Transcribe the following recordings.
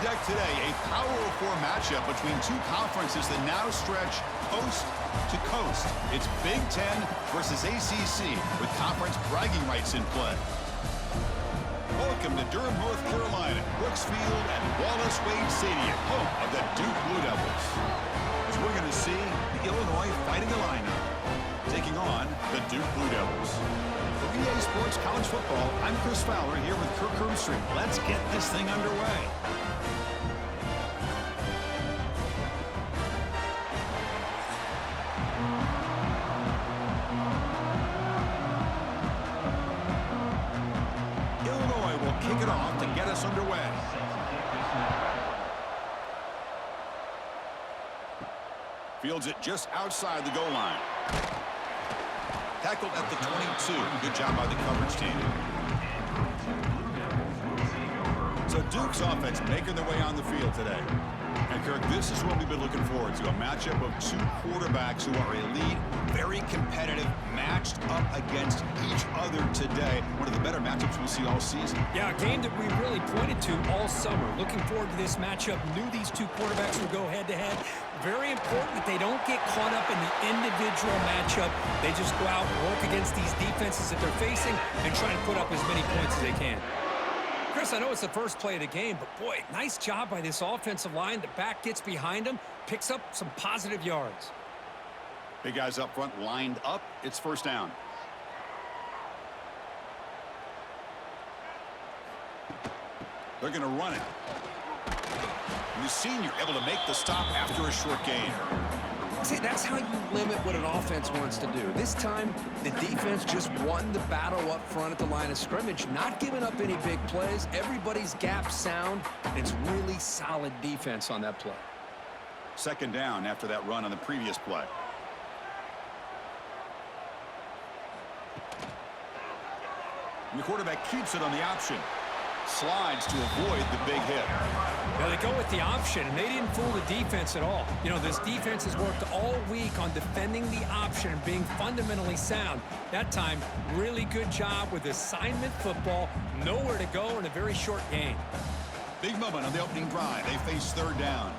deck today, a Power 4 matchup between two conferences that now stretch coast to coast. It's Big Ten versus ACC with conference bragging rights in play. Welcome to Durham, North Carolina, Brooks Field and Wallace Wade Stadium, home of the Duke Blue Devils. As we're going to see the Illinois Fighting Illini taking on the Duke Blue Devils. For EA Sports College Football, I'm Chris Fowler here with Kirk Herbstreit. Let's get this thing underway. Illinois will kick it off to get us underway. Fields it just outside the goal line. Tackled at the 22. Good job by the coverage team. So Duke's offense making their way on the field today. And Kirk, this is what we've been looking forward to. A matchup of two quarterbacks who are elite, very competitive, matched up against each other today. One of the better matchups we'll see all season. Yeah, a game that we really pointed to all summer. Looking forward to this matchup. Knew these two quarterbacks would go head-to-head. Very important that they don't get caught up in the individual matchup. They just go out and work against these defenses that they're facing and try to put up as many points as they can. Chris, I know it's the first play of the game, but boy, nice job by this offensive line. The back gets behind them, picks up some positive yards. Big guys up front lined up. It's first down. They're going to run it. And the senior able to make the stop after a short gain. See, that's how you limit what an offense wants to do. This time, the defense just won the battle up front at the line of scrimmage, not giving up any big plays. Everybody's gap sound. It's really solid defense on that play. Second down after that run on the previous play. And the quarterback keeps it on the option. Slides to avoid the big hit. Now they go with the option, and they didn't fool the defense at all. You know, this defense has worked all week on defending the option and being fundamentally sound. That time, really good job with assignment football. Nowhere to go in a very short game. Big moment on the opening drive. They face third down.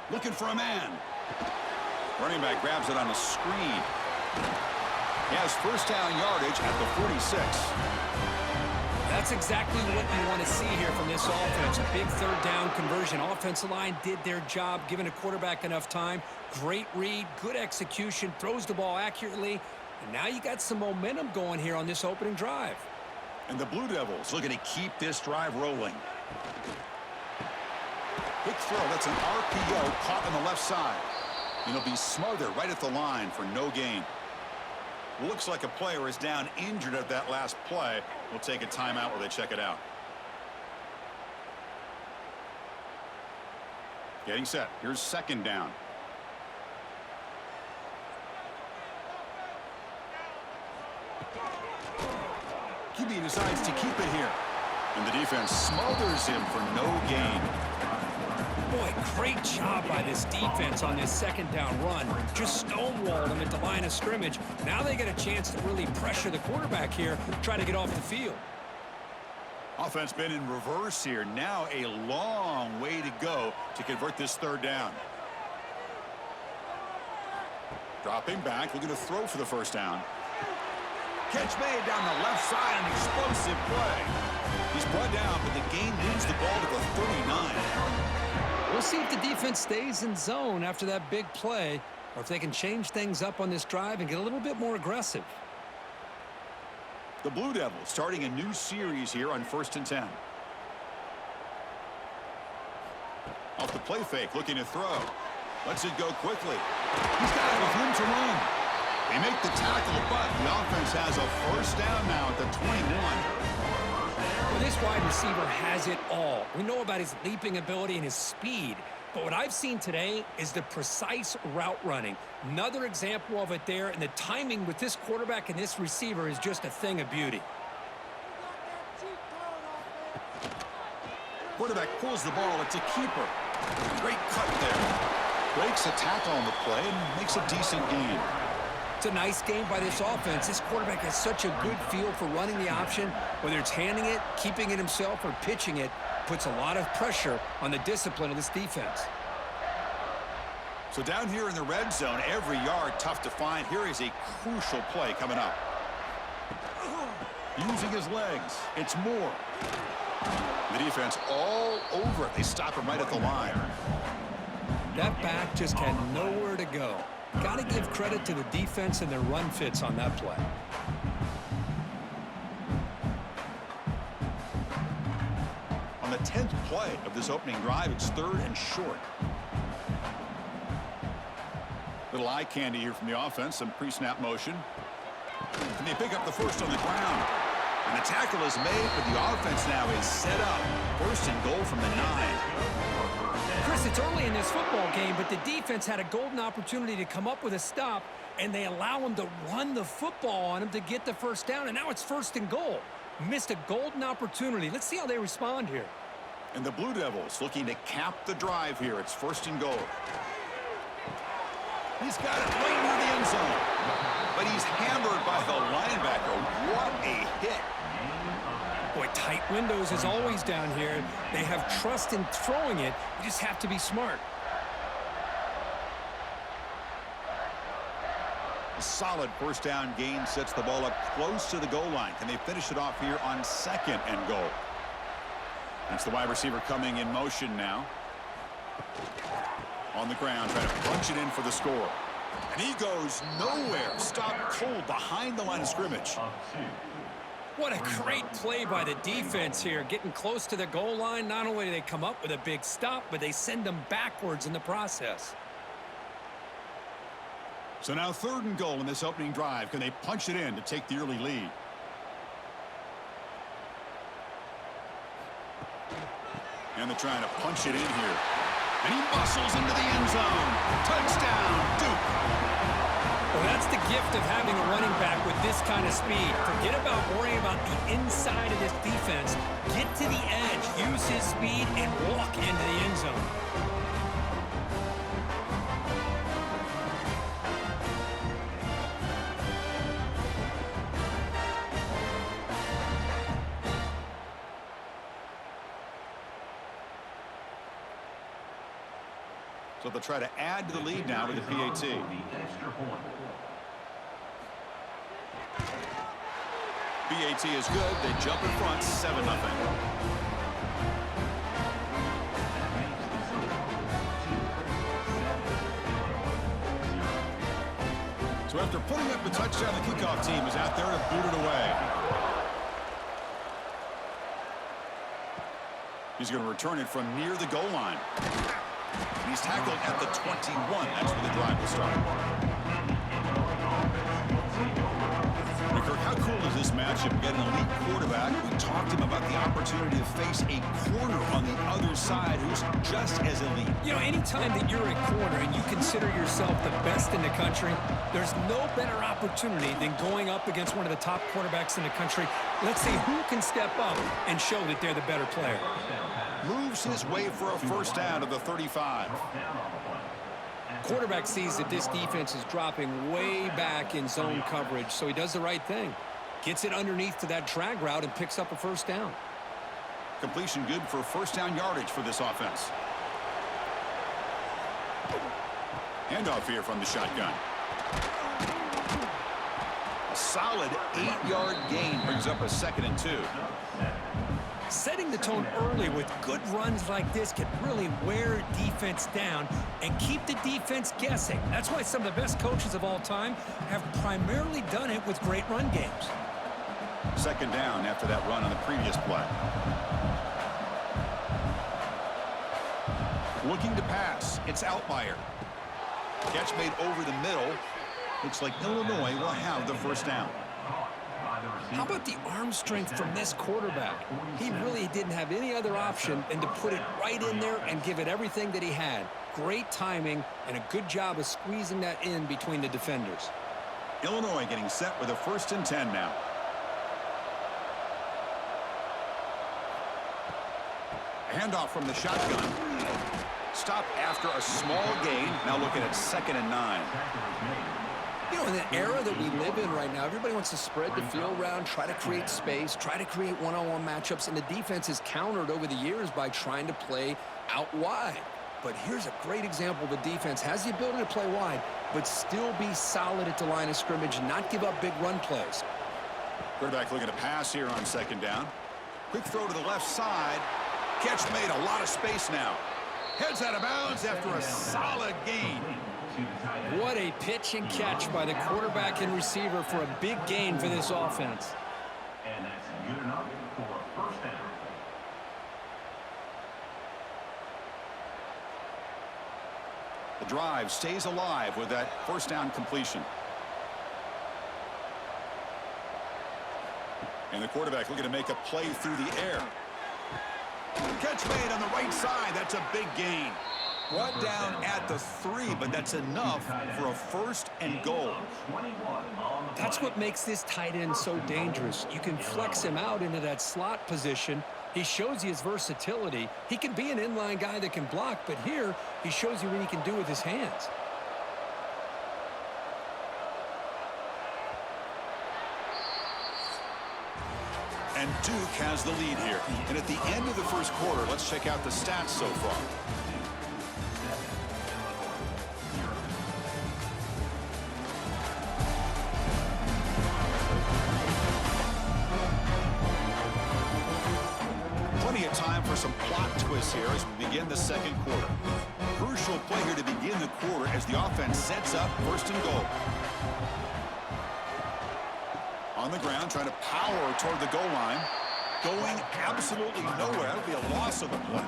Looking for a man. Running back grabs it on a screen. He has first down yardage at the 46. That's exactly what you want to see here from this offense. A big third down conversion. Offensive line did their job, giving a quarterback enough time. Great read, good execution, throws the ball accurately. And now you got some momentum going here on this opening drive. And the Blue Devils looking to keep this drive rolling. Quick throw, that's an RPO caught on the left side. And he'll be smothered right at the line for no gain. Looks like a player is down injured at that last play. We'll take a timeout while they check it out. Getting set. Here's second down. QB decides to keep it here. And the defense smothers him for no gain. Boy, great job by this defense on this second down run. Just stonewalled him at the line of scrimmage. Now they get a chance to really pressure the quarterback here, try to get off the field. Offense been in reverse here. Now a long way to go to convert this third down. Dropping back, looking to throw for the first down. Catch made down the left side, an explosive play. He's brought down, but the gain moves the ball to the 39. We'll see if the defense stays in zone after that big play, or if they can change things up on this drive and get a little bit more aggressive. The Blue Devils starting a new series here on 1st and 10. Off the play fake, looking to throw. Lets it go quickly. He's got it with room to run. They make the tackle, but the offense has a first down now at the 21. Well, this wide receiver has it all. We know about his leaping ability and his speed, but what I've seen today is the precise route running. Another example of it there, and the timing with this quarterback and this receiver is just a thing of beauty. Quarterback pulls the ball. It's a keeper. Great cut there. Breaks a tackle on the play and makes a decent gain. It's a nice game by this offense. This quarterback has such a good feel for running the option. Whether it's handing it, keeping it himself, or pitching it, puts a lot of pressure on the discipline of this defense. So down here in the red zone, every yard tough to find. Here is a crucial play coming up. Using his legs, it's Moore. The defense all over it. They stop him right at the line. That back just had nowhere to go. Got to give credit to the defense and their run fits on that play. On the 10th play of this opening drive, it's 3rd and short. Little eye candy here from the offense, some pre-snap motion. And they pick up the first on the ground. And the tackle is made, but the offense now is set up. 1st and goal from the 9. Chris, it's early in this football game, but the defense had a golden opportunity to come up with a stop, and they allow him to run the football on him to get the first down, and now it's 1st and goal. Missed a golden opportunity. Let's see how they respond here. And the Blue Devils looking to cap the drive here. It's 1st and goal. He's got it right near the end zone. But he's hammered by the linebacker. What a hit. Boy, tight windows as always down here. They have trust in throwing it. You just have to be smart. A solid 1st down gain sets the ball up close to the goal line. Can they finish it off here on 2nd and goal? That's the wide receiver coming in motion now. On the ground, trying to punch it in for the score. And he goes nowhere. Stopped cold behind the line of scrimmage. What a great play by the defense here. Getting close to the goal line, not only do they come up with a big stop, but they send them backwards in the process. So now 3rd and goal in this opening drive. Can they punch it in to take the early lead? And they're trying to punch it in here. And he muscles into the end zone. Touchdown, Duke. Well, that's the gift of having a running back with this kind of speed. Forget about worrying about the inside of this defense. Get to the edge, use his speed, and walk into the end zone. So they'll try to add to the lead now with the PAT. PAT is good. They jump in front, 7-0. So after putting up the touchdown, the kickoff team is out there to boot it away. He's going to return it from near the goal line. And he's tackled at the 21. That's where the drive will start. Kirk, how cool is this matchup? We got an elite quarterback. We talked to him about the opportunity to face a corner on the other side who's just as elite. You know, anytime that you're a corner and you consider yourself the best in the country, there's no better opportunity than going up against one of the top quarterbacks in the country. Let's see who can step up and show that they're the better player. Moves his way for a 1st down to the 35. Quarterback sees that this defense is dropping way back in zone coverage, so he does the right thing. Gets it underneath to that drag route and picks up a 1st down. Completion good for 1st down yardage for this offense. Handoff here from the shotgun. A solid 8-yard gain brings up a 2nd and 2. Setting the tone early with good runs like this can really wear defense down and keep the defense guessing. That's why some of the best coaches of all time have primarily done it with great run games. 2nd down after that run on the previous play. Looking to pass. It's Outlier. Catch made over the middle. Looks like Illinois will have the 1st down. How about the arm strength from this quarterback? He really didn't have any other option than to put it right in there and give it everything that he had. Great timing and a good job of squeezing that in between the defenders. Illinois getting set with a 1st and 10 now. A handoff from the shotgun. Stop after a small gain. Now looking at 2nd and 9. You know, in the era that we live in right now, everybody wants to spread the field around, try to create space, try to create one-on-one matchups, and the defense has countered over the years by trying to play out wide. But here's a great example. The defense has the ability to play wide, but still be solid at the line of scrimmage and not give up big run plays. Quarterback looking to pass here on second down. Quick throw to the left side. Catch made, a lot of space now. Heads out of bounds after a solid gain. What a pitch and catch by the quarterback and receiver for a big gain for this offense. And that's good enough for a first down. The drive stays alive with that first down completion. And the quarterback looking to make a play through the air. Catch made on the right side. That's a big gain. Brought down at the 3, but that's enough for a first and goal. That's what makes this tight end so dangerous. You can flex him out into that slot position. He shows you his versatility. He can be an inline guy that can block, but here he shows you what he can do with his hands. And Duke has the lead here. And at the end of the first quarter, let's check out the stats so far. Plenty of time for some plot twists here as we begin the second quarter. Crucial play here to begin the quarter as the offense sets up first and goal. On the ground, trying to power toward the goal line. Going absolutely nowhere. That'll be a loss of the play.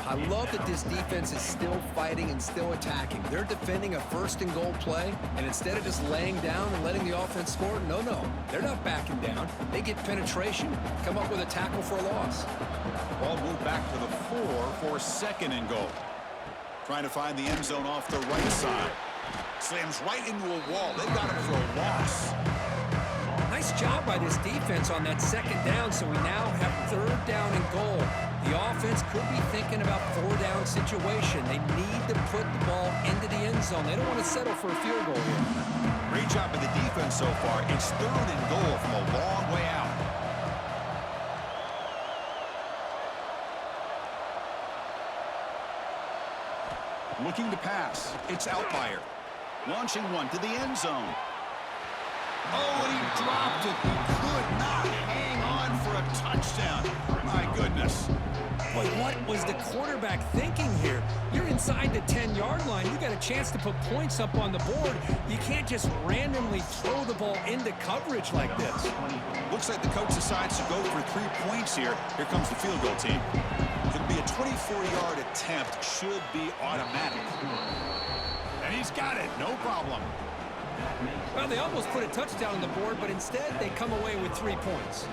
I love that this defense is still fighting and still attacking. They're defending a first and goal play, and instead of just laying down and letting the offense score, no, they're not backing down. They get penetration, come up with a tackle for a loss. Ball moved back to the 4 for second and goal. Trying to find the end zone off the right side. Slams right into a wall. They got him for a loss. Nice job by this defense on that second down, so we now have third down and goal. The offense could be thinking about four-down situation. They need to put the ball into the end zone. They don't want to settle for a field goal here. Great job by the defense so far. It's third and goal from a long way out. Looking to pass. It's Outlier. Launching one to the end zone. Oh, and he dropped it. He could not hang on for a touchdown. My goodness. Boy, what was the quarterback thinking here? You're inside the 10-yard line. You got a chance to put points up on the board. You can't just randomly throw the ball into coverage like this. Looks like the coach decides to go for 3 points here. Here comes the field goal team. It'll be a 24-yard attempt. Should be automatic. And he's got it. No problem. Well, they almost put a touchdown on the board, but instead they come away with 3 points.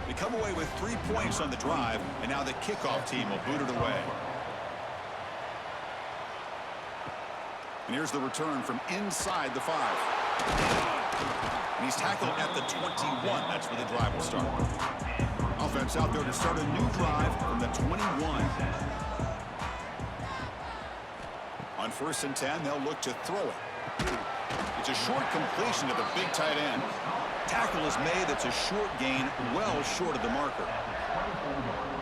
They come away with 3 points on the drive, and now the kickoff team will boot it away. And here's the return from inside the 5. And he's tackled at the 21. That's where the drive will start. Offense out there to start a new drive from the 21. On 1st and 10, they'll look to throw it. It's a short completion to the big tight end. Tackle is made. That's a short gain, well short of the marker.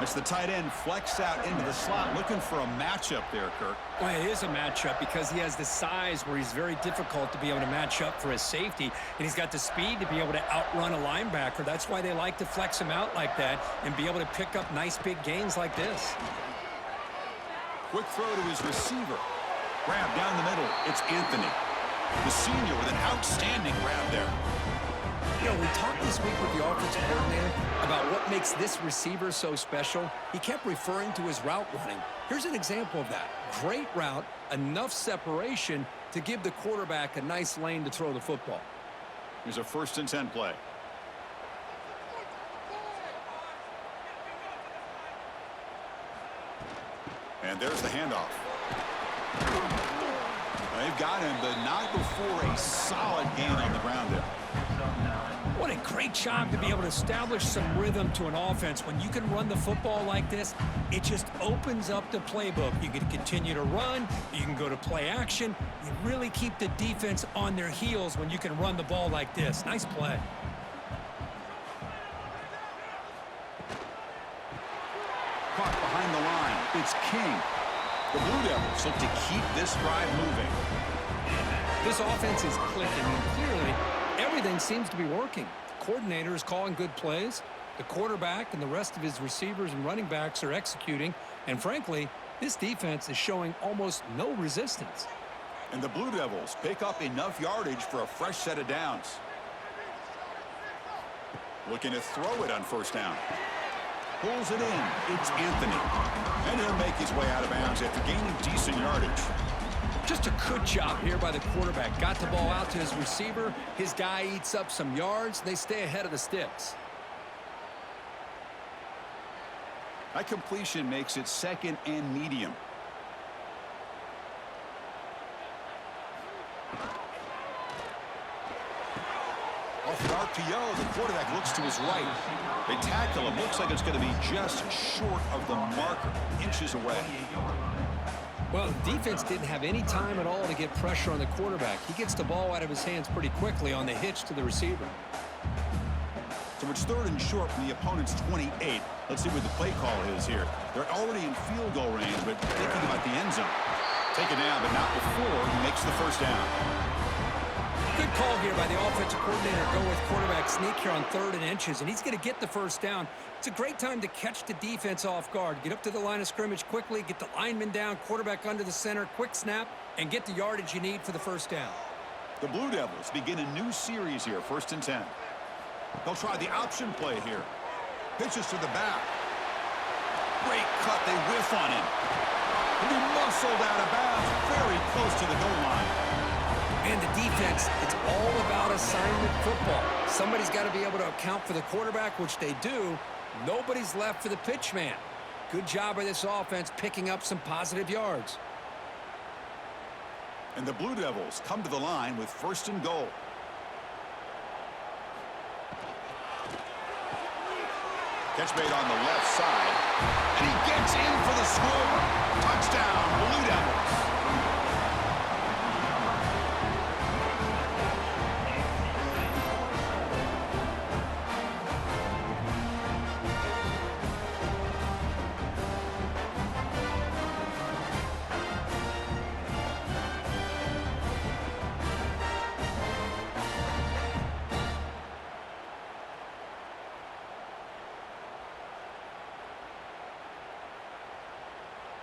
As the tight end flex out into the slot, looking for a matchup there, Kirk. Well, it is a matchup because he has the size where he's very difficult to be able to match up for his safety, and he's got the speed to be able to outrun a linebacker. That's why they like to flex him out like that and be able to pick up nice big gains like this. Quick throw to his receiver. Grab down the middle. It's Anthony, the senior, with an outstanding grab there. You know, we talked this week with the offensive coordinator about what makes this receiver so special. He kept referring to his route running. Here's an example of that. Great route, enough separation to give the quarterback a nice lane to throw the football. Here's a 1st and 10 play. And there's the handoff. They've got him, but not before a solid gain on the ground there. What a great job to be able to establish some rhythm to an offense. When you can run the football like this, it just opens up the playbook. You can continue to run. You can go to play action. You really keep the defense on their heels when you can run the ball like this. Nice play. Caught behind the line. It's King. The Blue Devils look to keep this drive moving. This offense is clicking, and clearly everything seems to be working. The coordinator is calling good plays. The quarterback and the rest of his receivers and running backs are executing. And frankly, this defense is showing almost no resistance. And the Blue Devils pick up enough yardage for a fresh set of downs. Looking to throw it on first down. Pulls it in. It's Anthony. And he'll make his way out of bounds after gaining decent yardage. Just a good job here by the quarterback. Got the ball out to his receiver. His guy eats up some yards. They stay ahead of the sticks. That completion makes it second and medium. Off an RPO, the quarterback looks to his right. They tackle him. Looks like it's going to be just short of the marker, inches away. Well, the defense didn't have any time at all to get pressure on the quarterback. He gets the ball out of his hands pretty quickly on the hitch to the receiver. So it's third and short from the opponent's 28. Let's see what the play call is here. They're already in field goal range, but thinking about the end zone. Take it down, but not before he makes the first down. Good call here by the offensive coordinator. Go with quarterback sneak here on 3rd and inches, and he's going to get the first down. It's a great time to catch the defense off guard. Get up to the line of scrimmage quickly, get the lineman down, quarterback under the center, quick snap, and get the yardage you need for the first down. The Blue Devils begin a new series here, 1st and 10. They'll try the option play here. Pitches to the back. Great cut, they whiff on him. And he muscled out of bounds, very close to the goal line. And the defense, it's all about assignment football. Somebody's got to be able to account for the quarterback, which they do. Nobody's left for the pitch man. Good job by this offense picking up some positive yards. And the Blue Devils come to the line with 1st and goal. Catch made on the left side. And he gets in for the score. Touchdown, Blue Devils.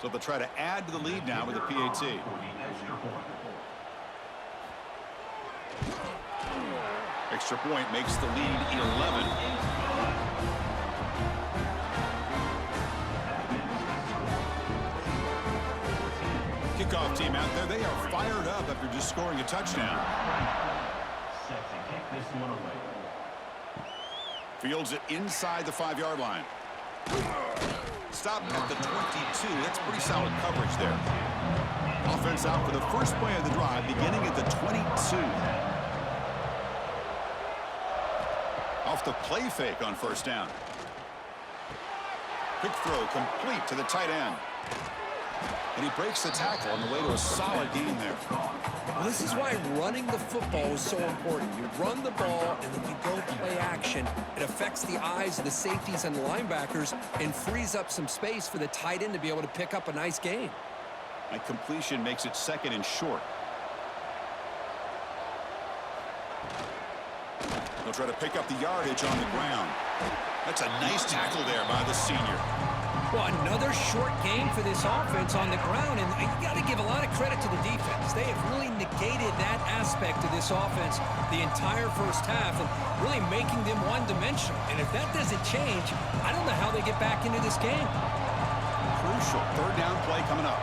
So they'll try to add to the lead now with a PAT. Extra point makes the lead 11. Kickoff team out there. They are fired up after just scoring a touchdown. Set to kick this one away. Fields it inside the 5-yard line. Stop at the 22. That's pretty solid coverage there. Offense out for the first play of the drive, beginning at the 22. Off the play fake on first down. Quick throw complete to the tight end. And he breaks the tackle on the way to a solid gain there. Well, this is why running the football is so important. You run the ball, and then you go play action. It affects the eyes of the safeties and linebackers and frees up some space for the tight end to be able to pick up a nice gain. And completion makes it 2nd and short. They'll try to pick up the yardage on the ground. That's a nice tackle there by the senior. Well, another short game for this offense on the ground, and you got to give a lot of credit to the defense. They have really negated that aspect of this offense the entire first half and really making them one-dimensional. And if that doesn't change, I don't know how they get back into this game. Crucial 3rd down play coming up.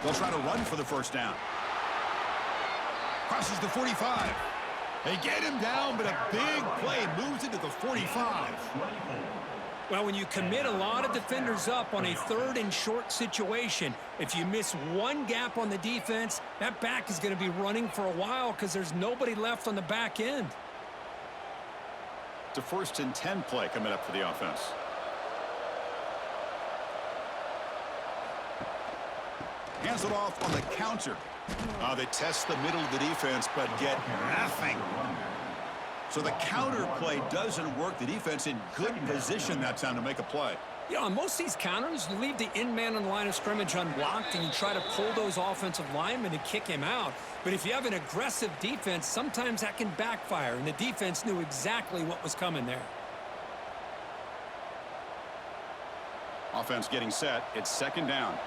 They'll try to run for the first down. Crosses the 45. They get him down, but a big play moves into the 45. Well, when you commit a lot of defenders up on a 3rd and short situation, if you miss one gap on the defense, that back is going to be running for a while because there's nobody left on the back end. It's a 1st and 10 play coming up for the offense. Hands it off on the counter. They test the middle of the defense, but get nothing. So the counter play doesn't work. The defense in good position that time to make a play. You know, on most of these counters, you leave the in man on the line of scrimmage unblocked and you try to pull those offensive linemen to kick him out. But if you have an aggressive defense, sometimes that can backfire, and the defense knew exactly what was coming there. Offense getting set. It's 2nd down.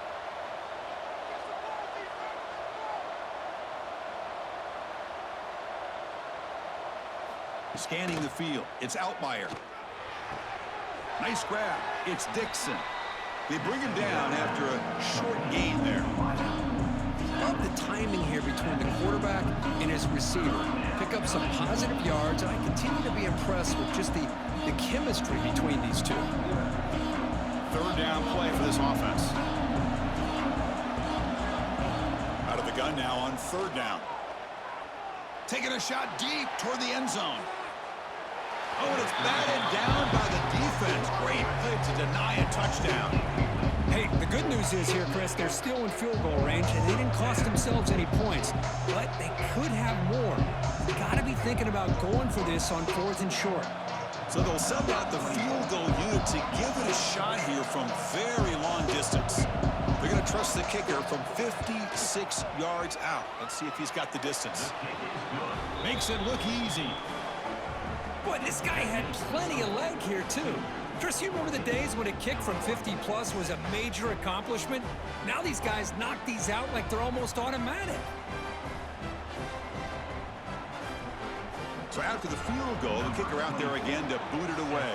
Scanning the field. It's Altmaier. Nice grab. It's Dixon. They bring him down after a short gain there. Love the timing here between the quarterback and his receiver. Pick up some positive yards, and I continue to be impressed with just the chemistry between these two. 3rd down play for this offense. Out of the gun now on 3rd down. Taking a shot deep toward the end zone. Oh, and it's batted down by the defense. Great play to deny a touchdown. Hey, the good news is here, Chris, they're still in field goal range, and they didn't cost themselves any points, but they could have more. You got to be thinking about going for this on 4th and short. So they'll send out the field goal unit to give it a shot here from very long distance. They're going to trust the kicker from 56 yards out. Let's see if he's got the distance. Makes it look easy. Boy, this guy had plenty of leg here, too. Chris, you remember the days when a kick from 50-plus was a major accomplishment? Now these guys knock these out like they're almost automatic. So after the field goal, the kicker out there again to boot it away.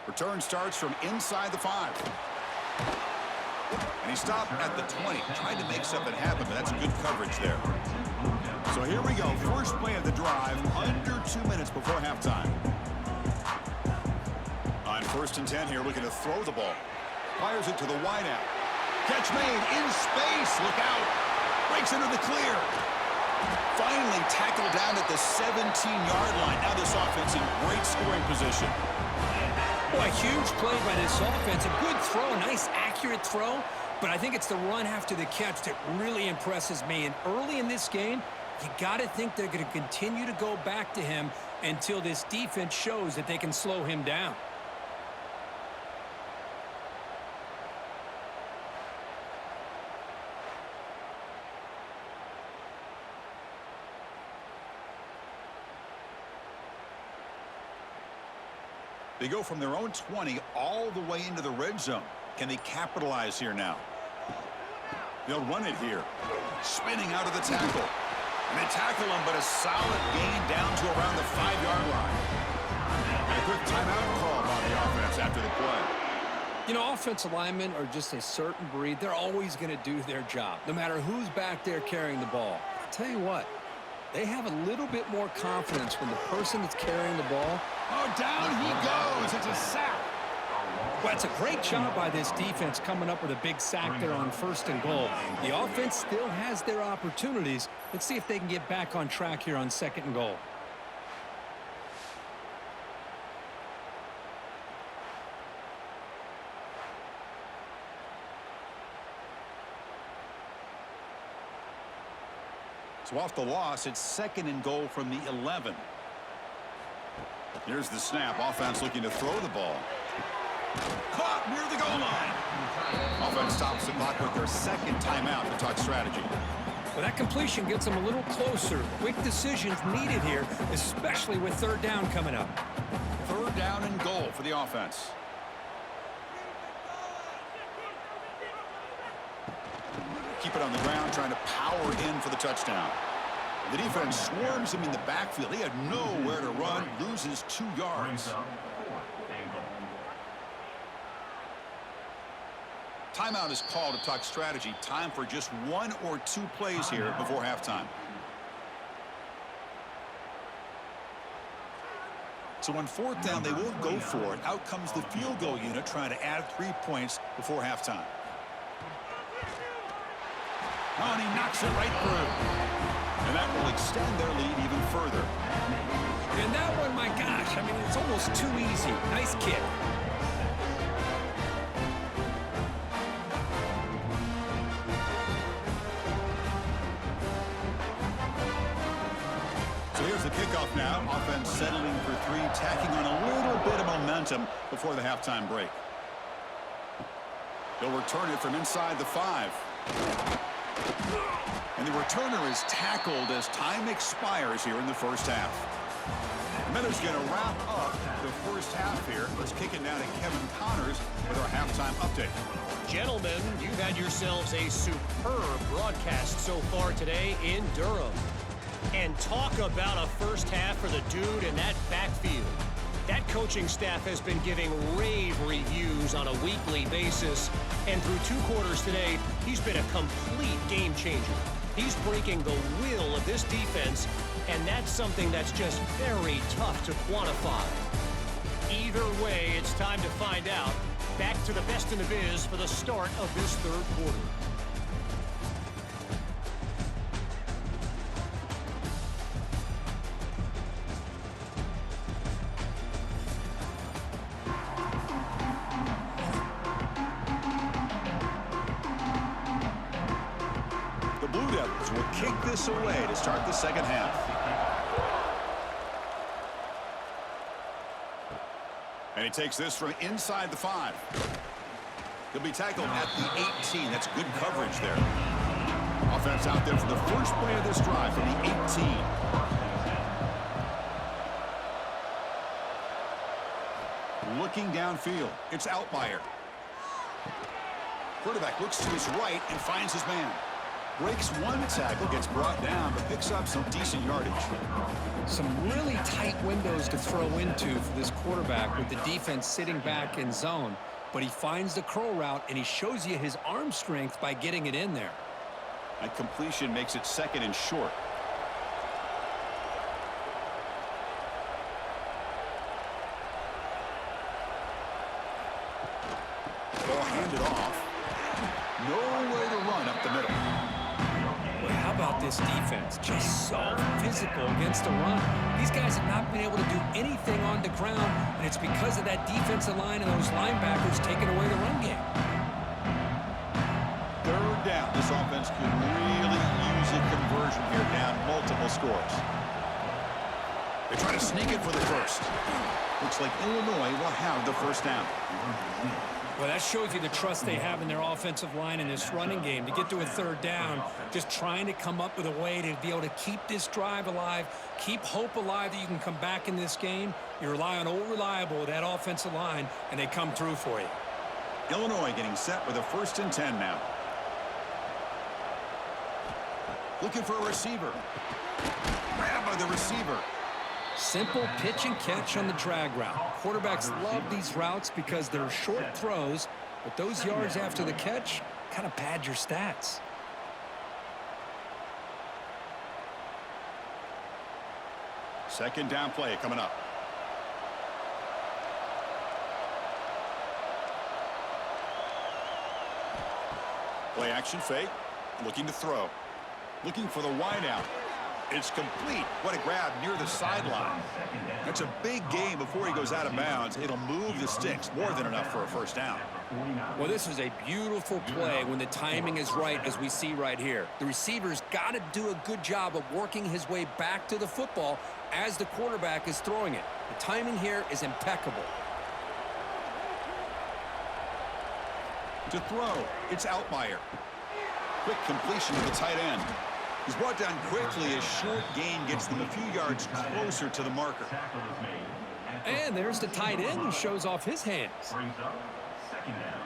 Return starts from inside the 5. And he stopped at the 20. Tried to make something happen, but that's good coverage there. So here we go. First play of the drive, under 2 minutes before halftime. On 1st and 10 here, looking to throw the ball. Fires it to the wideout. Catch made in space. Look out. Breaks into the clear. Finally tackled down at the 17-yard line. Now this offense in great scoring position. Boy, huge play by this offense. A good throw, nice accurate throw. But I think it's the run after the catch that really impresses me. And early in this game, you got to think they're going to continue to go back to him until this defense shows that they can slow him down. They go from their own 20 all the way into the red zone. Can they capitalize here now? They'll run it here. Spinning out of the tackle. And they tackle him, but a solid gain down to around the 5-yard line. And a quick timeout call by the offense after the play. You know, offensive linemen are just a certain breed. They're always going to do their job, no matter who's back there carrying the ball. I'll tell you what, they have a little bit more confidence when the person that's carrying the ball. Oh, down he goes. It's a sack. Well, it's a great job by this defense coming up with a big sack there on 1st and goal. The offense still has their opportunities. Let's see if they can get back on track here on 2nd and goal. So off the loss, it's 2nd and goal from the 11. Here's the snap. Offense looking to throw the ball. Caught near the goal line. Offense stops the clock with their 2nd timeout to talk strategy. Well, that completion gets them a little closer. Quick decisions needed here, especially with 3rd down coming up. 3rd down and goal for the offense. Keep it on the ground, trying to power in for the touchdown. The defense swarms him in the backfield. He had nowhere to run, loses 2 yards. Timeout is called to talk strategy. Time for just 1 or 2 plays here before halftime. So on fourth down, they won't go for it. Out comes the field goal unit trying to add 3 points before halftime. Oh, and he knocks it right through. And that will extend their lead even further. And that one, my gosh, I mean, it's almost too easy. Nice kick. So here's the kickoff now. Offense settling for 3, tacking on a little bit of momentum before the halftime break. They'll return it from inside the 5. And the returner is tackled as time expires here in the first half. The Meadows going to wrap up the first half here. Let's kick it down to Kevin Connors with our halftime update. Gentlemen, you've had yourselves a superb broadcast so far today in Durham. And talk about a first half for the dude in that backfield. That coaching staff has been giving rave reviews on a weekly basis. And through 2 quarters today, he's been a complete game changer. He's breaking the will of this defense, and that's something that's just very tough to quantify. Either way, it's time to find out. Back to the best in the biz for the start of this third quarter. The Blue Devils will kick this away to start the second half. And he takes this from inside the 5. He'll be tackled at the 18. That's good coverage there. Offense out there for the first play of this drive from the 18. Looking downfield. It's Outlier. Quarterback looks to his right and finds his man. Breaks one tackle, gets brought down, but picks up some decent yardage. Some really tight windows to throw into for this quarterback with the defense sitting back in zone. But he finds the curl route, and he shows you his arm strength by getting it in there. That completion makes it 2nd and short. Ball handed off. No way to run up the middle. Boy, how about this defense? Just so physical against the run. These guys have not been able to do anything on the ground, and it's because of that defensive line and those linebackers taking away the run game. Third down. This offense could really use a conversion here, down multiple scores. They try to sneak it for the first. Looks like Illinois will have the first down. Well, that shows you the trust they have in their offensive line in this running game. To get to a third down, just trying to come up with a way to be able to keep this drive alive, keep hope alive that you can come back in this game. You rely on Old Reliable with that offensive line, and they come through for you. Illinois getting set with a 1st and 10 now. Looking for a receiver. Grabbed by the receiver. Simple pitch and catch on the drag route. Quarterbacks love these routes because they're short throws, but those yards after the catch kind of pad your stats. Second down play coming up. Play action fake. Looking to throw. Looking for the wide out. It's complete. What a grab near the sideline. That's a big gain before he goes out of bounds. It'll move the sticks. More than enough for a first down. Well, this is a beautiful play when the timing is right, as we see right here. The receiver's got to do a good job of working his way back to the football as the quarterback is throwing it. The timing here is impeccable. To throw, it's Outlier. Quick completion to the tight end. He's brought down quickly as short gain gets them a few yards closer to the marker. And there's the tight end who shows off his hands. Brings up 2nd down.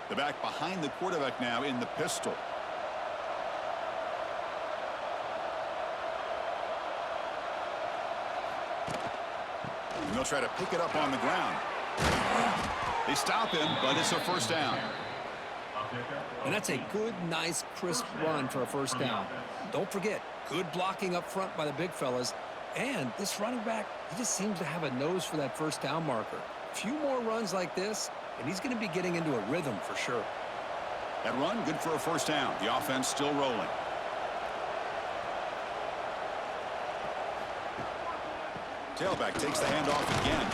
The back behind the quarterback now in the pistol. And they'll try to pick it up on the ground. They stop him, but it's a first down. And that's a good, nice, crisp run for a first down. don't forget, good blocking up front by the big fellas. And this running back, he just seems to have a nose for that first down marker. A few more runs like this, and he's going to be getting into a rhythm for sure. That run, good for a first down. The offense still rolling. Tailback takes the handoff again.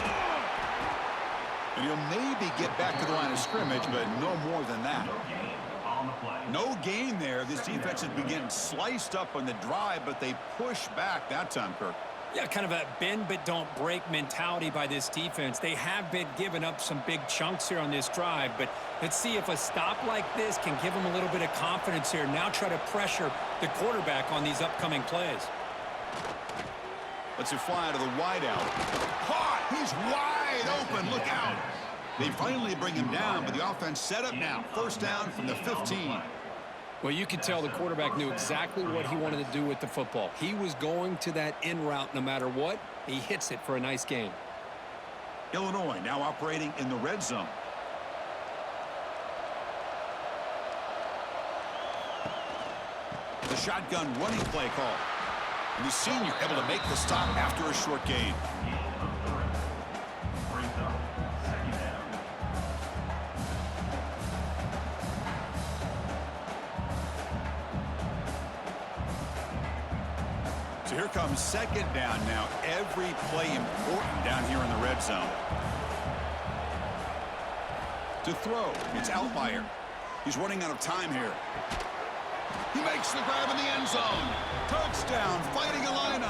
And he'll maybe get back to the line of scrimmage, but no more than that. No gain there. This defense has been getting sliced up on the drive, but they push back that time, Kirk. Yeah, kind of a bend but don't break mentality by this defense. They have been giving up some big chunks here on this drive, but let's see if a stop like this can give them a little bit of confidence here. Now try to pressure the quarterback on these upcoming plays. Lets it fly to the wideout. Caught! He's wide open. Look out! They finally bring him down, but the offense set up now. First down from the 15. Well, you could tell the quarterback knew exactly what he wanted to do with the football. He was going to that in route no matter what. He hits it for a nice gain. Illinois now operating in the red zone. The shotgun running play call. And the senior able to make the stop after a short gain. So here comes second down now. Every play important down here in the red zone. To throw, it's Altmaier. He's running out of time here. He makes the grab in the end zone. Touchdown, Fighting Illini.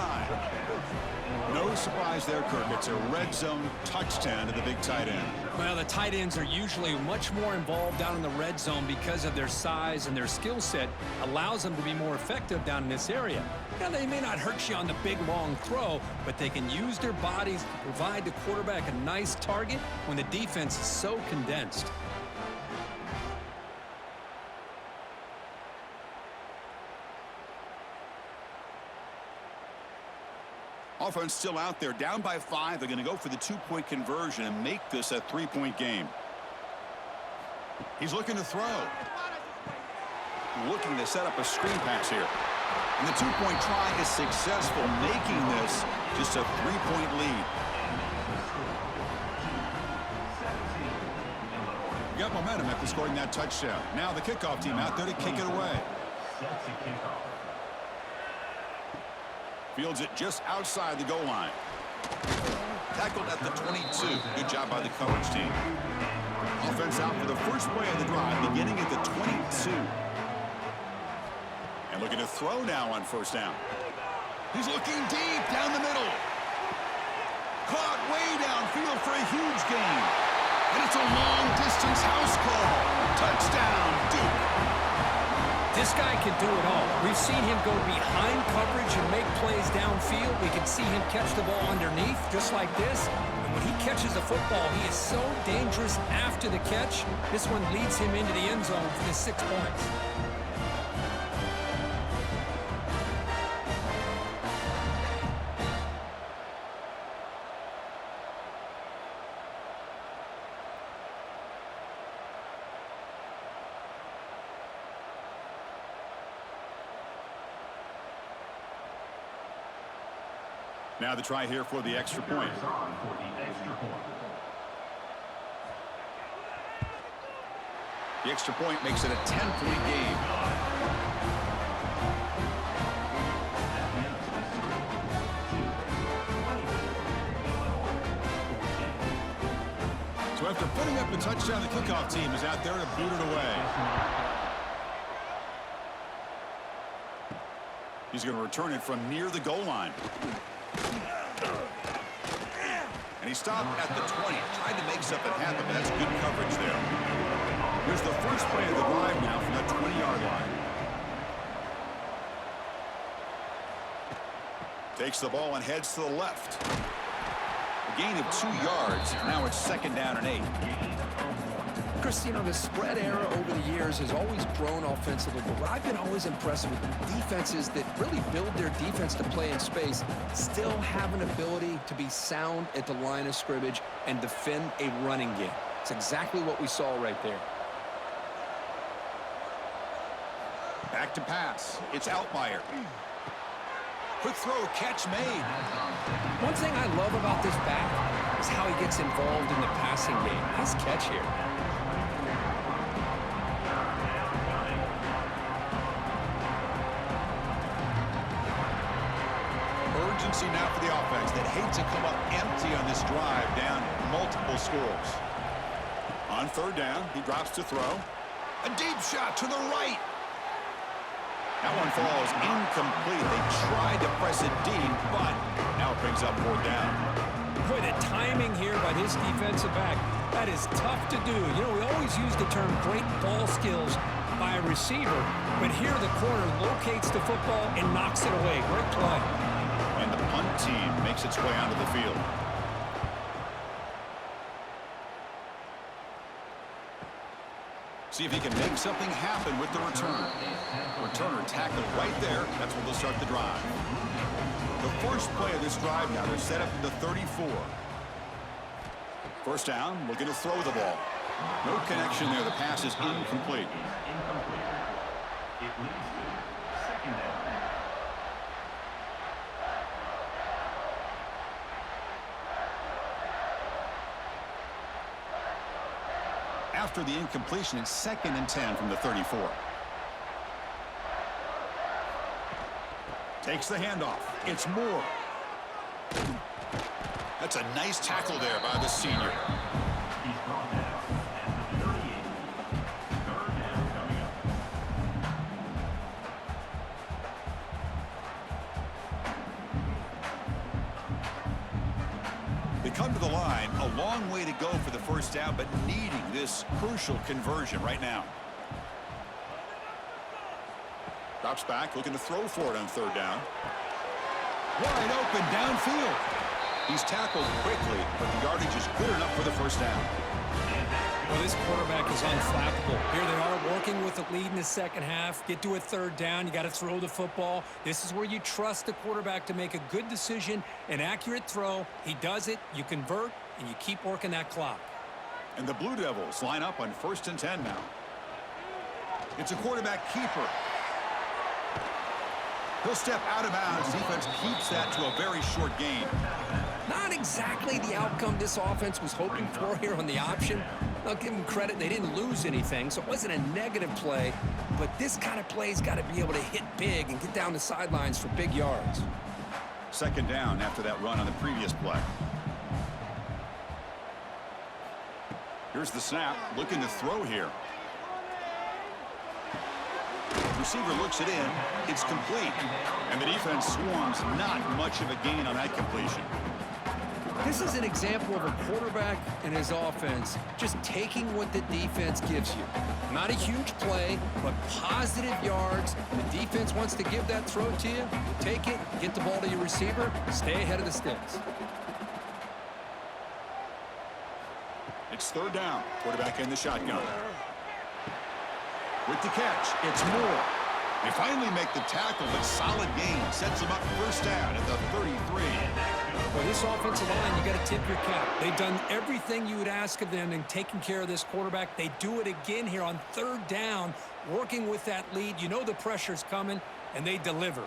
No surprise there, Kirk. It's a red zone touchdown to the big tight end. Well, the tight ends are usually much more involved down in the red zone because of their size, and their skill set allows them to be more effective down in this area. Now, they may not hurt you on the big, long throw, but they can use their bodies to provide the quarterback a nice target when the defense is so condensed. Offense still out there, down by 5. They're going to go for the 2-point conversion and make this a 3-point game. He's looking to throw. Looking to set up a screen pass here. And the 2-point try is successful, making this just a 3-point lead. Got momentum after scoring that touchdown. Now the kickoff team out there to kick it away. Fields it just outside the goal line. Tackled at the 22. Good job by the coverage team. Offense out for the first play of the drive, beginning at the 22. And looking to throw now on first down. He's looking deep down the middle. Caught way downfield for a huge gain. And it's a long-distance house call. Touchdown, Duke. This guy can do it all. We've seen him go behind coverage and make plays downfield. We can see him catch the ball underneath, just like this. And when he catches the football, he is so dangerous after the catch. This one leads him into the end zone for the 6 points. Now the try here for the extra point. The extra point makes it a 10-point game. So after putting up a touchdown, the kickoff team is out there to boot it away. He's going to return it from near the goal line. And he stopped at the 20. Tried to make something happen, but that's good coverage there. Here's the first play of the drive now from that 20-yard line. Takes the ball and heads to the left. A gain of 2 yards. Now it's second down and 8. Chris, you know, the spread era over the years has always grown offensively, but what I've been always impressed with defenses that really build their defense to play in space still have an ability to be sound at the line of scrimmage and defend a running game. It's exactly what we saw right there. Back to pass. It's Altmaier. Quick throw, catch made. One thing I love about this back is how he gets involved in the passing game. Nice catch here. Urgency now for the offense that hate to come up empty on this drive, down multiple scores. On third down, he drops to throw. A deep shot to the right. That one falls incomplete. They tried to press it deep, but now it brings up fourth down. Boy, the timing here by this defensive back, that is tough to do. You know, we always use the term great ball skills by a receiver, but here the corner locates the football and knocks it away. Great play. And the punt team makes its way onto the field. See if he can make something happen with the return. Returner tackled right there. That's where they'll start the drive. The first play of this drive now, they're set up in the 34. First down, looking to throw the ball. No connection there. The pass is incomplete. Incomplete. It leads to second down. After the incompletion, it's 2nd and 10 from the 34. Takes the handoff. It's Moore. That's a nice tackle there by the senior. He's brought down at the 38. Third down coming up. They come to the line, a long way to go for the first down, but needing this crucial conversion right now. Drops back, looking to throw for it on third down. Wide open downfield. He's tackled quickly, but the yardage is good enough for the first down. Well, this quarterback is unflappable. Here they are working with the lead in the second half. Get to a third down. You got to throw the football. This is where you trust the quarterback to make a good decision, an accurate throw. He does it. You convert, and you keep working that clock. And the Blue Devils line up on 1st and 10 now. It's a quarterback keeper. He'll step out of bounds. Defense keeps that to a very short gain. Not exactly the outcome this offense was hoping for here on the option. I'll give them credit. They didn't lose anything, so it wasn't a negative play. But this kind of play's got to be able to hit big and get down the sidelines for big yards. 2nd down after that run on the previous play. Here's the snap, looking to throw here. Receiver looks it in. It's complete. And the defense swarms. Not much of a gain on that completion. This is an example of a quarterback and his offense just taking what the defense gives you. Not a huge play, but positive yards. The defense wants to give that throw to you. You take it, get the ball to your receiver, stay ahead of the sticks. It's third down. Quarterback in the shotgun. With the catch, it's Moore. They finally make the tackle, but solid gain sets them up first down at the 33. For this offensive line, you got to tip your cap. They've done everything you would ask of them in taking care of this quarterback. They do it again here on third down, working with that lead. You know the pressure's coming, and they deliver.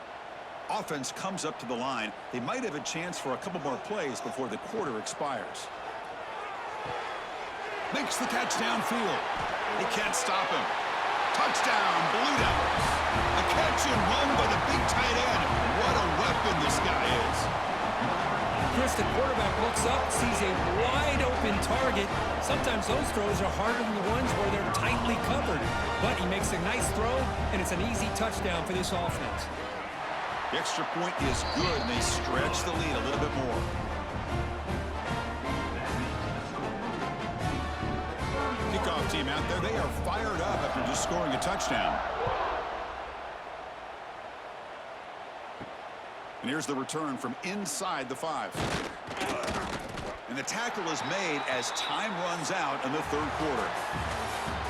Offense comes up to the line. They might have a chance for a couple more plays before the quarter expires. Makes the catch downfield. They can't stop him. Touchdown, Blue Devils. A catch and run by the big tight end. What a weapon this guy is. Chris, the quarterback looks up, sees a wide-open target. Sometimes those throws are harder than the ones where they're tightly covered. But he makes a nice throw, and it's an easy touchdown for this offense. The extra point is good, and they stretch the lead a little bit more. Kickoff team out there, they are fired up after just scoring a touchdown. And here's the return from inside the 5. And the tackle is made as time runs out in the third quarter.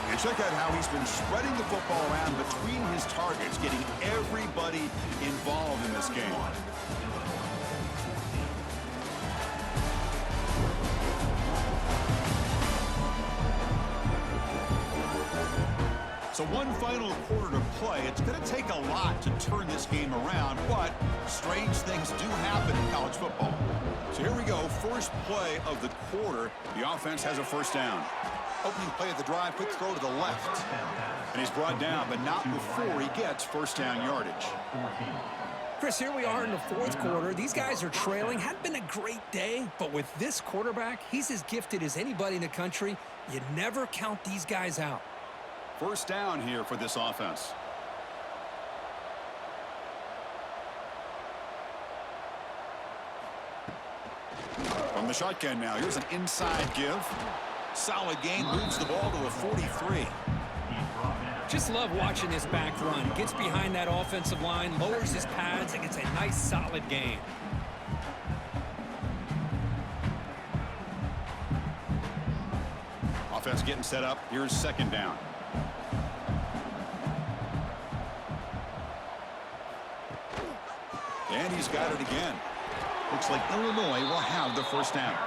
And check out how he's been spreading the football around between his targets, getting everybody involved in this game. So one final quarter to play. It's going to take a lot to turn this game around, but strange things do happen in college football. So here we go, first play of the quarter. The offense has a first down. Opening play of the drive, quick throw to the left. And he's brought down, but not before he gets first down yardage. Chris, here we are in the fourth quarter. These guys are trailing. Hadn't been a great day, but with this quarterback, he's as gifted as anybody in the country. You never count these guys out. First down here for this offense. From the shotgun now, here's an inside give. Solid gain, moves the ball to a 43. Just love watching this back run. Gets behind that offensive line, lowers his pads, and gets a nice solid gain. Offense getting set up. Here's second down. And he's got it again. Looks like Illinois will have the first down.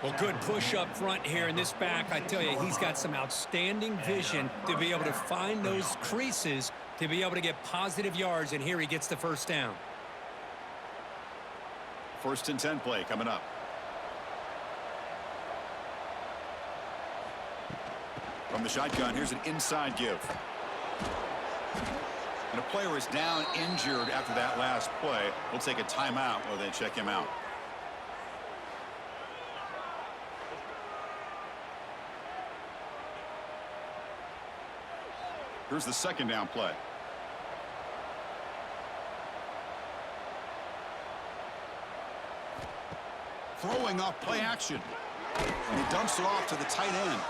Well, good push up front here in this back. I tell you, he's got some outstanding vision to be able to find those creases to be able to get positive yards, and here he gets the first down. First and 10 play coming up. From the shotgun, here's an inside give. And a player is down injured after that last play. We'll take a timeout while they check him out. Here's the second down play. Throwing off play action. And he dumps it off to the tight end.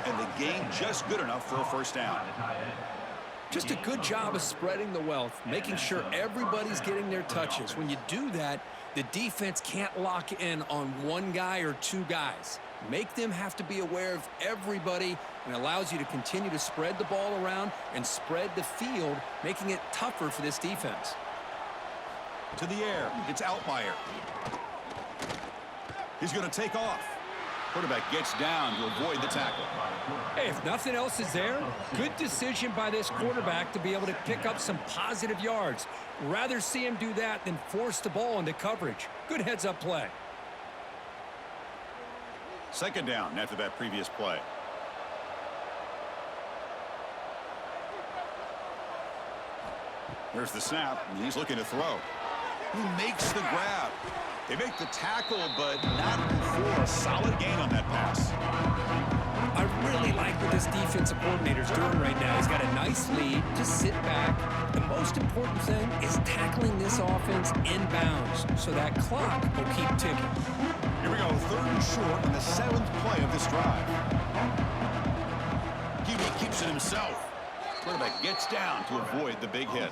And the gain just good enough for a first down. Just a good job of spreading the wealth, making sure everybody's getting their touches. When you do that, the defense can't lock in on one guy or two guys. Make them have to be aware of everybody, and allows you to continue to spread the ball around and spread the field, making it tougher for this defense. To the air, it's Altmaier. He's going to take off. Quarterback gets down to avoid the tackle. Hey, if nothing else is there, good decision by this quarterback to be able to pick up some positive yards. Rather see him do that than force the ball into coverage. Good heads-up play. Second down after that previous play. There's the snap, and he's looking to throw. He makes the grab. They make the tackle, but not before a solid gain on that pass. I really like what this defensive coordinator's doing right now. He's got a nice lead. Just sit back. The most important thing is tackling this offense inbounds so that clock will keep ticking. Here we go, third and short on the seventh play of this drive. Kiwi keeps it himself. Quarterback gets down to avoid the big hit.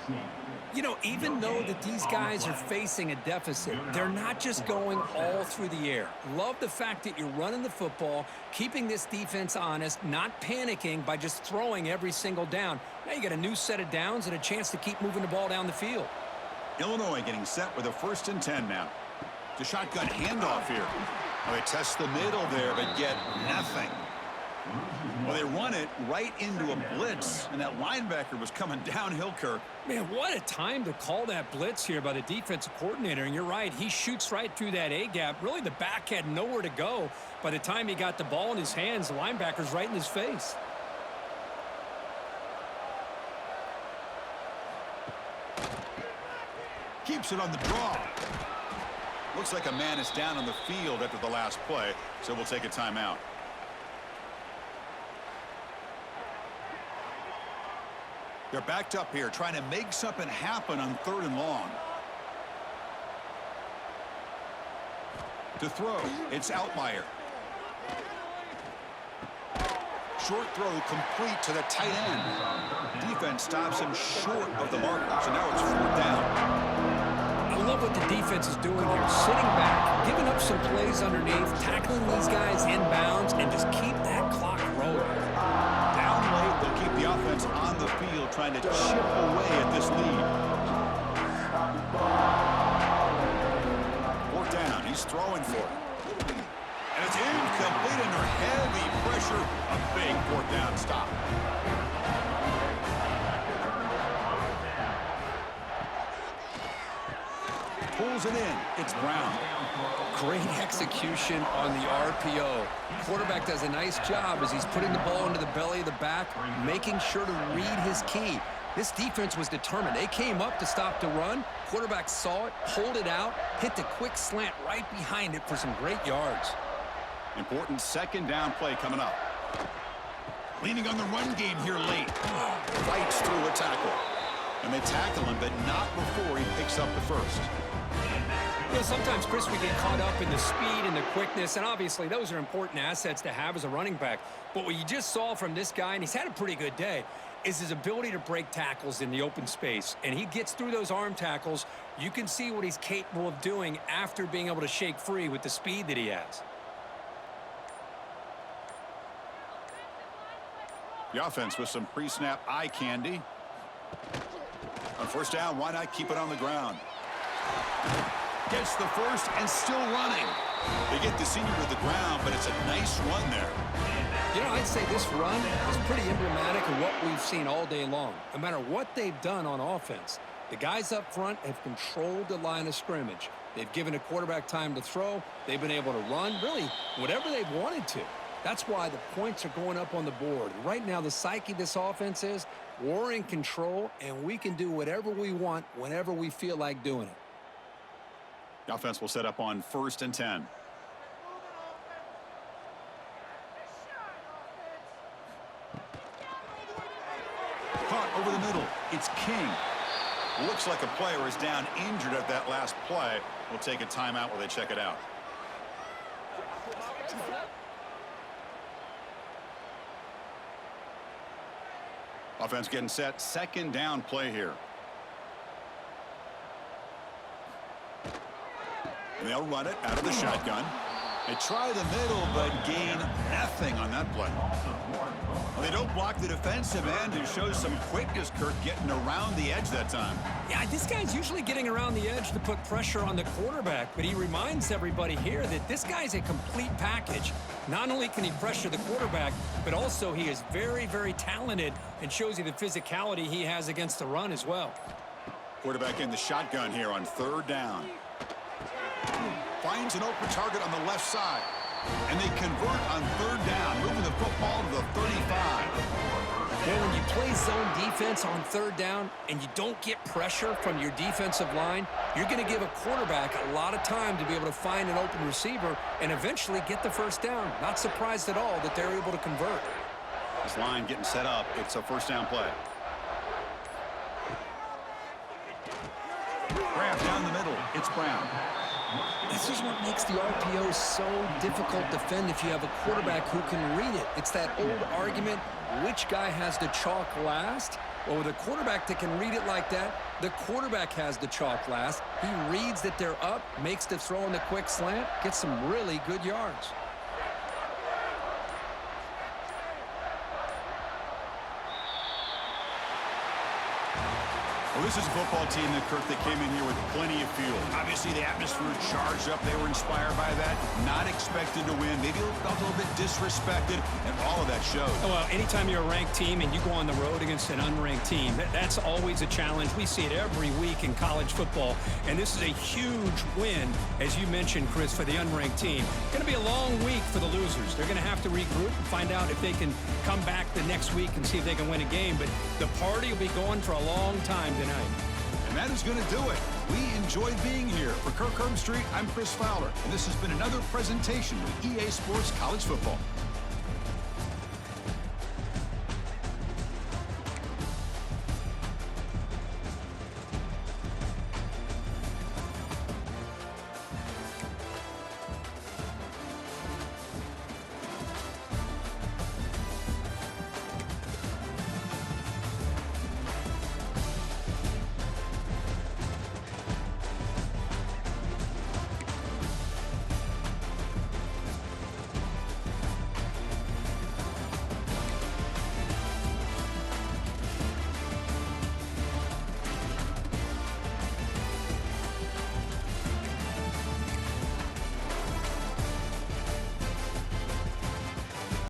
You know, even though that these guys are facing a deficit, they're not just going all through the air. Love the fact that you're running the football, keeping this defense honest, not panicking by just throwing every single down. Now you got a new set of downs and a chance to keep moving the ball down the field. Illinois getting set with a first and 10 now. The shotgun handoff here. Well, they test the middle there, but get nothing. Well, they run it right into a blitz, and that linebacker was coming downhill, Kirk. Man, what a time to call that blitz here by the defensive coordinator. And you're right, he shoots right through that A-gap. Really, the back had nowhere to go. By the time he got the ball in his hands, the linebacker's right in his face. Keeps it on the draw. Looks like a man is down on the field after the last play, so we'll take a timeout. They're backed up here, trying to make something happen on third and long. To throw, it's Altmaier. Short throw complete to the tight end. Defense stops him short of the marker, so now it's fourth down. I love what the defense is doing here. Sitting back, giving up some plays underneath, tackling these guys inbounds, and just keep that clock rolling. Down late, they'll keep the offense on the field, trying to chip away at this lead. Fourth down, he's throwing for it. And it's incomplete under heavy pressure. A big fourth down stop. Pulls it in. It's Brown. Great execution on the RPO. Quarterback does a nice job as he's putting the ball into the belly of the back, making sure to read his key. This defense was determined. They came up to stop the run. Quarterback saw it, pulled it out, hit the quick slant right behind it for some great yards. Important second down play coming up. Leaning on the run game here late. Fights through a tackle. And they tackle him, but not before he picks up the first. You know, sometimes, Chris, we get caught up in the speed and the quickness, and obviously those are important assets to have as a running back. But what you just saw from this guy, and he's had a pretty good day, is his ability to break tackles in the open space. And he gets through those arm tackles. You can see what he's capable of doing after being able to shake free with the speed that he has. The offense with some pre-snap eye candy. On first down, why not keep it on the ground? Gets the first and still running. They get the senior to the ground, but it's a nice run there. You know, I'd say this run is pretty emblematic of what we've seen all day long. No matter what they've done on offense, the guys up front have controlled the line of scrimmage. They've given a quarterback time to throw. They've been able to run, really, whatever they've wanted to. That's why the points are going up on the board. Right now, the psyche of this offense is we're in control, and we can do whatever we want whenever we feel like doing it. The offense will set up on 1st and 10. Caught over the middle. It's King. Looks like a player is down injured at that last play. We'll take a timeout while they check it out. Offense getting set. Second down play here. And they'll run it out of the shotgun. They try the middle, but gain nothing on that play. Well, they don't block the defensive end, who shows some quickness, Kirk, getting around the edge that time. Yeah, this guy's usually getting around the edge to put pressure on the quarterback, but he reminds everybody here that this guy's a complete package. Not only can he pressure the quarterback, but also he is very, very talented and shows you the physicality he has against the run as well. Quarterback in the shotgun here on third down. Finds an open target on the left side. And they convert on third down, moving the football to the 35. Well, when you play zone defense on third down and you don't get pressure from your defensive line, you're going to give a quarterback a lot of time to be able to find an open receiver and eventually get the first down. Not surprised at all that they're able to convert. This line getting set up. It's a first down play. Grab down the middle. It's Brown. This is what makes the RPO so difficult to defend if you have a quarterback who can read it. It's that old argument, which guy has the chalk last? Well, with a quarterback that can read it like that, the quarterback has the chalk last. He reads that they're up, makes the throw in the quick slant, gets some really good yards. Well, this is a football team that, Kirk, that came in here with plenty of fuel. Obviously, the atmosphere charged up. They were inspired by that. Not expected to win. Maybe felt a little bit disrespected, and all of that showed. Well, anytime you're a ranked team and you go on the road against an unranked team, that's always a challenge. We see it every week in college football, and this is a huge win, as you mentioned, Chris, for the unranked team. Going to be a long week for the losers. They're going to have to regroup and find out if they can come back the next week and see if they can win a game, but the party will be going for a long time tonight. And that is going to do it. We enjoyed being here. For Kirk Herbstreit, I'm Chris Fowler, and this has been another presentation of EA Sports College Football.